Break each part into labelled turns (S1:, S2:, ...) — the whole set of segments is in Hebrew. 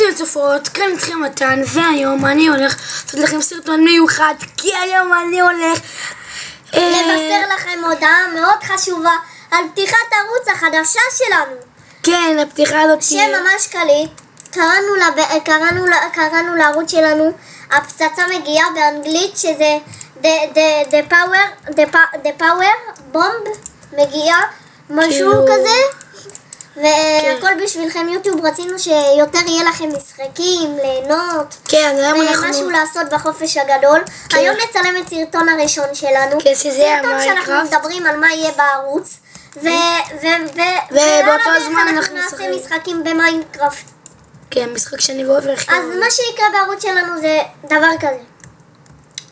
S1: היי צופות, כאן איתכם מתן, והיום אני הולך לעשות לכם סרטון מיוחד, כי היום אני הולך
S2: לבשר לכם הודעה מאוד חשובה על פתיחת ערוץ החדשה שלנו.
S1: כן, הפתיחה הזאת
S2: שם ממש קליט, קראנו לערוץ שלנו הפצצה מגיעה באנגלית, שזה the power bomb מגיעה, משהו כזה. והכל בשבילכם יוטיוב, רצינו שיותר יהיה לכם משחקים, ליהנות, ומשהו לעשות בחופש הגדול. היום נצלם את סרטון הראשון שלנו, סרטון שאנחנו מדברים על מה יהיה בערוץ,
S1: ובאותו זמן אנחנו
S2: נעשה משחקים במיינקראפט.
S1: כן, משחק שאני מאוד רכיב.
S2: אז מה שיקרה בערוץ שלנו זה דבר כזה,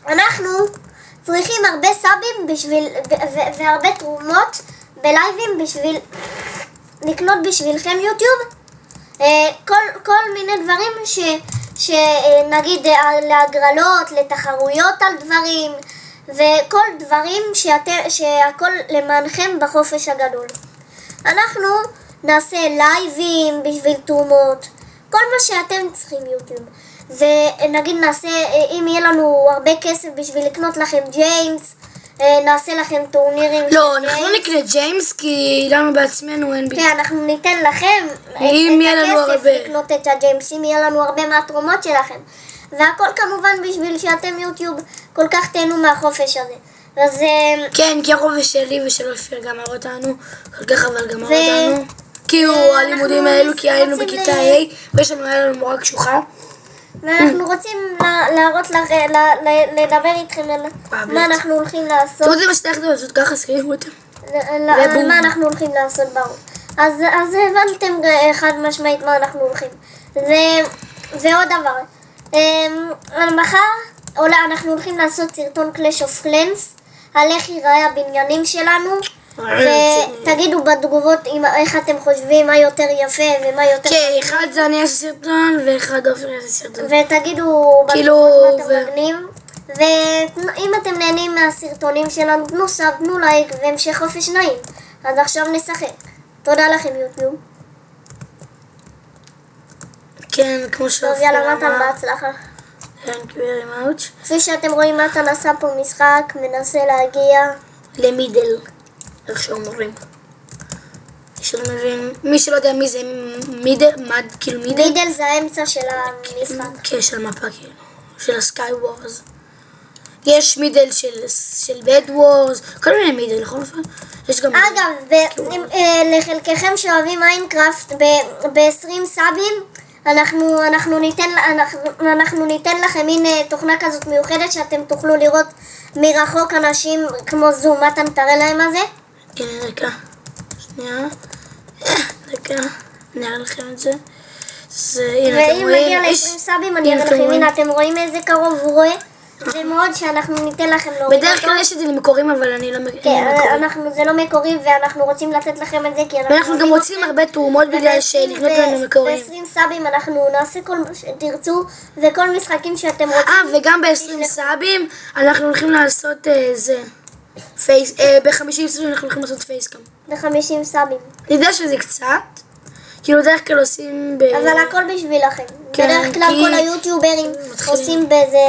S2: אנחנו צריכים הרבה סאבים והרבה תרומות בלייבים בשביל לקנות בשבילכם יוטיוב, כל מיני דברים שנגיד להגרלות, לתחרויות על דברים, וכל דברים שהכל למענכם בחופש הגדול. אנחנו נעשה לייבים בשביל תרומות, כל מה שאתם צריכים יוטיוב. ונגיד נעשה, אם יהיה לנו הרבה כסף בשביל לקנות לכם ג'יימס, נעשה לכם טורנירים.
S1: לא, אנחנו נקנה ג'יימס כי לנו בעצמנו אין
S2: כן, אנחנו ניתן לכם את הכסף לקנות את הג'יימס, אם יהיה לנו הרבה מהתרומות שלכם. והכל כמובן בשביל שאתם יוטיוב כל כך תהנו מהחופש הזה. אז
S1: כן, כי החופש שלי ושל אופיר גמר אותנו, כל כך אבל גמר אותנו. כאילו הלימודים האלו, כי היינו בכיתה A ויש לנו היה לנו מורה קשוחה.
S2: ואנחנו רוצים להראות לך, לדבר איתכם על מה אנחנו הולכים לעשות.
S1: תראו את זה מה שאתה יכולים לעשות ככה, סקרימו אותם.
S2: על מה אנחנו הולכים לעשות בערוץ. אז הבנתם חד משמעית מה אנחנו הולכים. ועוד דבר, מחר אנחנו הולכים לעשות סרטון Clash of Clans, על איך ייראה הבניינים שלנו. ותגידו בתגובות איך אתם חושבים מה יותר יפה ומה יותר...
S1: כן, אחד זה אני אעשה סרטון ואחד אופיר יעשה סרטון.
S2: ותגידו בתגובות מה אתם מגנים. ואם אתם נהנים מהסרטונים שלנו, תנו סאב, תנו לייק והמשך חופש נעים. אז עכשיו נשחק. תודה לכם יוטיוב.
S1: כן, כמו שאופיר אמר.
S2: טוב, יאללה מתן, בהצלחה.
S1: Thank you very much.
S2: כפי שאתם רואים, מתן עשה פה משחק, מנסה להגיע
S1: למידל. איך שאומרים. מי שלא יודע מי זה מידל, כאילו מידל?
S2: מידל זה האמצע של המשחק.
S1: כן, של המפה כאילו, של הסקאי וורז. יש מידל של בד וורז, כל מיני מידל, לכל אופן. יש גם...
S2: אגב, לחלקכם שאוהבים מיינקראפט, ב-20 סאבים, אנחנו ניתן לכם מין תוכנה כזאת מיוחדת, שאתם תוכלו לראות מרחוק אנשים כמו זום. מתן, תראה להם מה זה?
S1: כן, דקה. שנייה. דקה. אני אראה לכם את זה.
S2: ואם נגיע ל-20 סאבים, אני אראה לכם. הנה, אתם רואים איזה קרוב הוא רואה? זה מאוד שאנחנו ניתן לכם להוריד אותו.
S1: בדרך כלל יש את זה למקורים, אבל אני לא מקורי.
S2: כן, זה לא מקורי, ואנחנו רוצים לתת לכם את זה, כי
S1: ואנחנו גם רוצים הרבה תרומות בגלל שלקנות לנו מקורים.
S2: ב-20 סאבים אנחנו נעשה כל מה שתרצו, וכל משחקים שאתם רוצים.
S1: וגם ב-20 סאבים אנחנו הולכים לעשות זה. ב-50 סאבים אנחנו הולכים לעשות פייסקאם.
S2: ב-50 סאבים.
S1: אני יודע שזה קצת, כאילו דרך כלל עושים
S2: אבל הכל בשבילכם. בדרך כלל כל היוטיוברים עושים בזה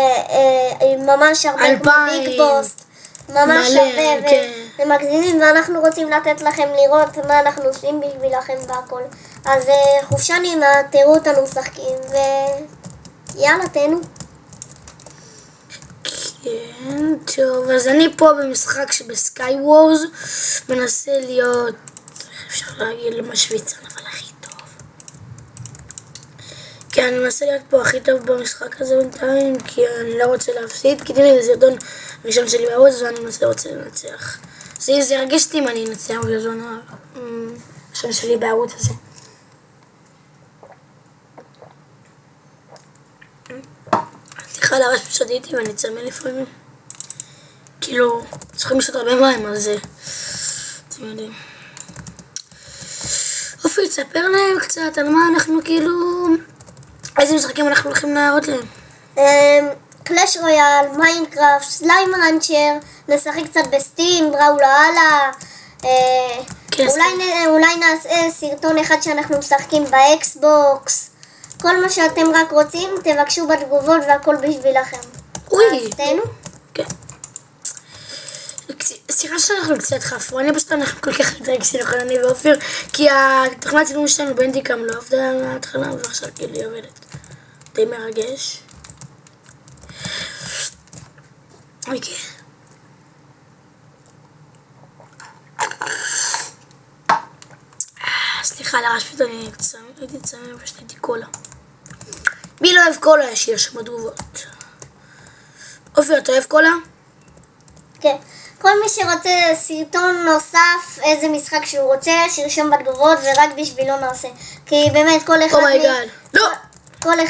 S2: ממש הרבה, כמו ביג בוסט, ממש הרבה, ומגזימים, ואנחנו רוצים לתת לכם לראות מה אנחנו עושים בשבילכם והכל. אז חופשה נעימה, תראו אותנו משחקים, ויאללה, תהנו.
S1: כן, טוב, אז אני פה במשחק שבסקאי וורז מנסה להיות, איך אפשר להגיד, למשוויצן, אבל הכי טוב. כי אני מנסה להיות פה הכי טוב במשחק הזה בינתיים, כי אני לא רוצה להפסיד, כי תראי, זה סרטון ראשון שלי בערוץ ואני רוצה לנצח. זה ירגיש אותי אם אני אנצח בסרטון ראשון שלי בערוץ הזה. סליחה על הרעש ששתיתי ואני צמא לפעמים. כאילו, צריכים לשתות הרבה מים, אז אתם יודעים. אופי, תספר להם קצת על מה אנחנו כאילו... איזה משחקים אנחנו הולכים להראות להם?
S2: קלאש רויאל, מיינקראפט, סליים רנצ'ר, נשחק קצת בסטים, בראולהלה. אולי נעשה סרטון אחד שאנחנו משחקים באקסבוקס. כל מה שאתם רק רוצים, תבקשו בתגובות והכל בשבילכם.
S1: אוי.
S2: אז תהנו.
S1: כן. סליחה שאנחנו קצת חפרונים, פשוט אנחנו כל כך מתרגשים, נכון, אני ואופיר, כי התוכנת צילום שלנו באנדיקאם לא עבדה מההתחלה, ועכשיו כאילו היא עובדת. די מרגש. אוקיי. סליחה, לרעש פשוט אני הייתי צמא, פשוט הייתי קולה. מי לא אוהב קולה? יש לי שם בתגובות. אופיר, אתה אוהב קולה?
S2: כן. כל מי שרוצה סרטון נוסף, איזה משחק שהוא רוצה, שירשום בתגובות ורק בשבילו נעשה. כי באמת כל אחד...
S1: אומייגאד. לא!
S2: כל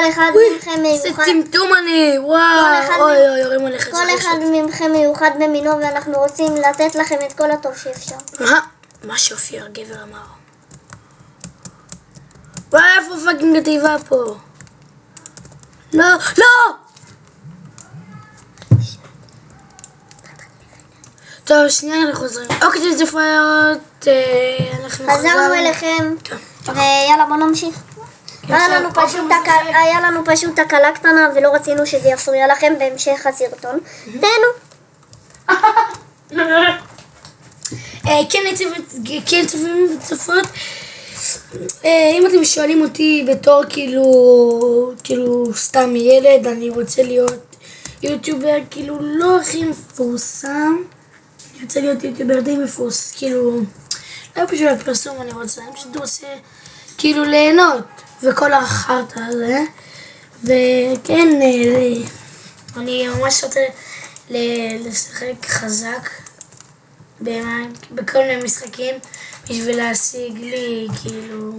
S2: אחד מכם מיוחד.
S1: זה טמטום אני, וואו. אוי, יורים עליך.
S2: כל אחד מכם מיוחד במינו, ואנחנו רוצים לתת לכם את כל הטוב שאפשר.
S1: מה שאופיר גבר אמר. וואי, איפה פאקינג התיבה פה? לא, לא! טוב, שנייה אנחנו חוזרים. אוקיי, צופיות, אנחנו
S2: חזרנו אליכם, ויאללה בוא נמשיך. היה לנו פשוט תקלה קטנה ולא רצינו שזה יפריע לכם בהמשך הסרטון. תהנו.
S1: כן צופים וצופות, אם אתם שואלים אותי בתור כאילו סתם ילד, אני רוצה להיות יוטיובר כאילו לא הכי מפורסם, אני רוצה להיות יוטיובר די מפורסם, כאילו לא פשוט הפרסום, אני פשוט רוצה כאילו ליהנות וכל החרטה הזה. וכן, אני ממש רוצה לשחק חזק בכל מיני משחקים בשביל להשיג לי כאילו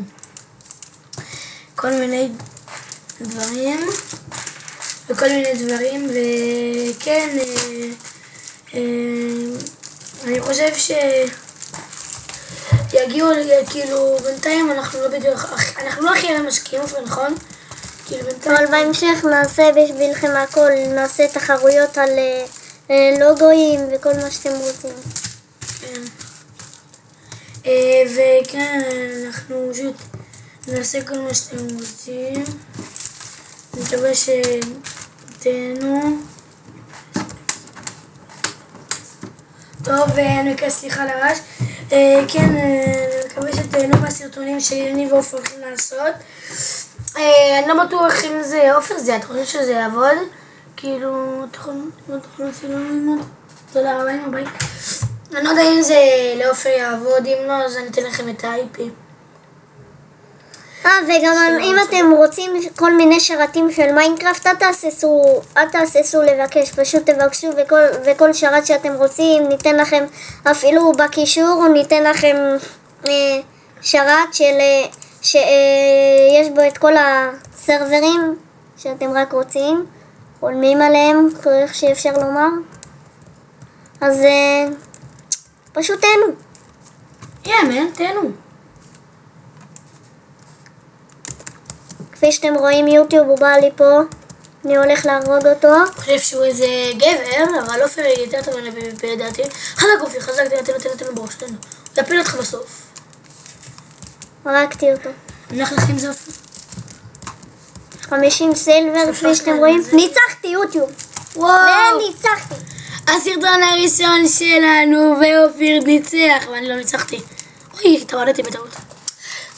S1: כל מיני דברים וכן, אני חושב שיגיעו כאילו בינתיים אנחנו לא הכי משקיעים, נכון?
S2: אבל בהמשך נעשה בשבילכם הכל, נעשה תחרויות על לוגויים וכל מה שאתם רוצים.
S1: כן. וכן, אנחנו פשוט נעשה כל מה שאתם רוצים. אני מקווה שתהנו. טוב, אני מקווה סליחה לרעש. כן, אני מקווה שתהנו בסרטונים שאני ועופר הולכים לעשות. אני לא בטוח אם זה עופר זה, אתה חושב שזה יעבוד? כאילו, אתה יכול לצילום? תודה רבה, ביי. אני לא יודע אם זה לעופר יעבוד, אם לא, אז אני אתן לכם את ה-IP.
S2: וגם אם אתם רוצים כל מיני שרתים של מיינקראפט, אל תהססו לבקש, פשוט תבקשו וכל שרת שאתם רוצים, ניתן לכם אפילו בקישור, ניתן לכם שרת שיש בו את כל הסרברים שאתם רק רוצים, עולמים עליהם, איך שאפשר לומר. אז פשוט תהנו.
S1: תהנו.
S2: כפי שאתם רואים, יוטיוב הוא בא לי פה, אני הולך להרוג אותו.
S1: אני חושב שהוא איזה גבר, אבל אופיר יותר טוב לדעתי. חזק אופיר, חזק, תן בראש, תן לו. הוא יפיל אותך בסוף.
S2: הרגתי אותו.
S1: נלך לכם זה אופיר.
S2: 50 סילבר, כפי שאתם רואים. ניצחתי יוטיוב.
S1: וואו.
S2: ניצחתי.
S1: הסרטון הראשון שלנו, ואופיר ניצח, ואני לא ניצחתי. אוי, התאבדתי בטעות.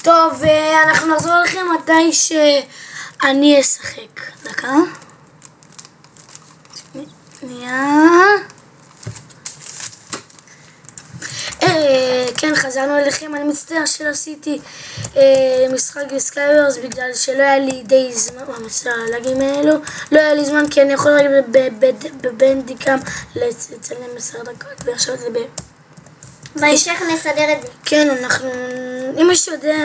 S1: טוב, אנחנו נחזור לכם מתי שאני אשחק. דקה. כן, חזרנו אליכם. אני מצטער שלא עשיתי משחק בסקייברס בגלל שלא היה לי די זמן, הלגים האלו, לא היה לי זמן כי אני יכול רק בבנדיקאם לצלם 10 דקות ועכשיו זה
S2: בהמשך נסדר את זה.
S1: כן, אם מישהו יודע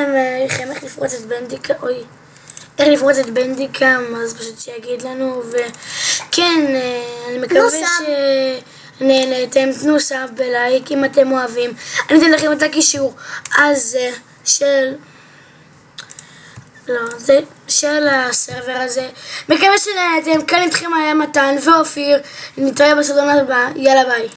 S1: איך לפרוץ את בנדיקאם, אז פשוט שיגיד לנו, וכן, אני מקווה שנהנתם, תנו סאב בלייק אם אתם אוהבים. אני אתן לכם את הקישור הזה של הסרבר הזה. מקווה שנהנתם, כאן איתכם היה מתן ואופיר, נתראה בסרטון הבא, יאללה ביי.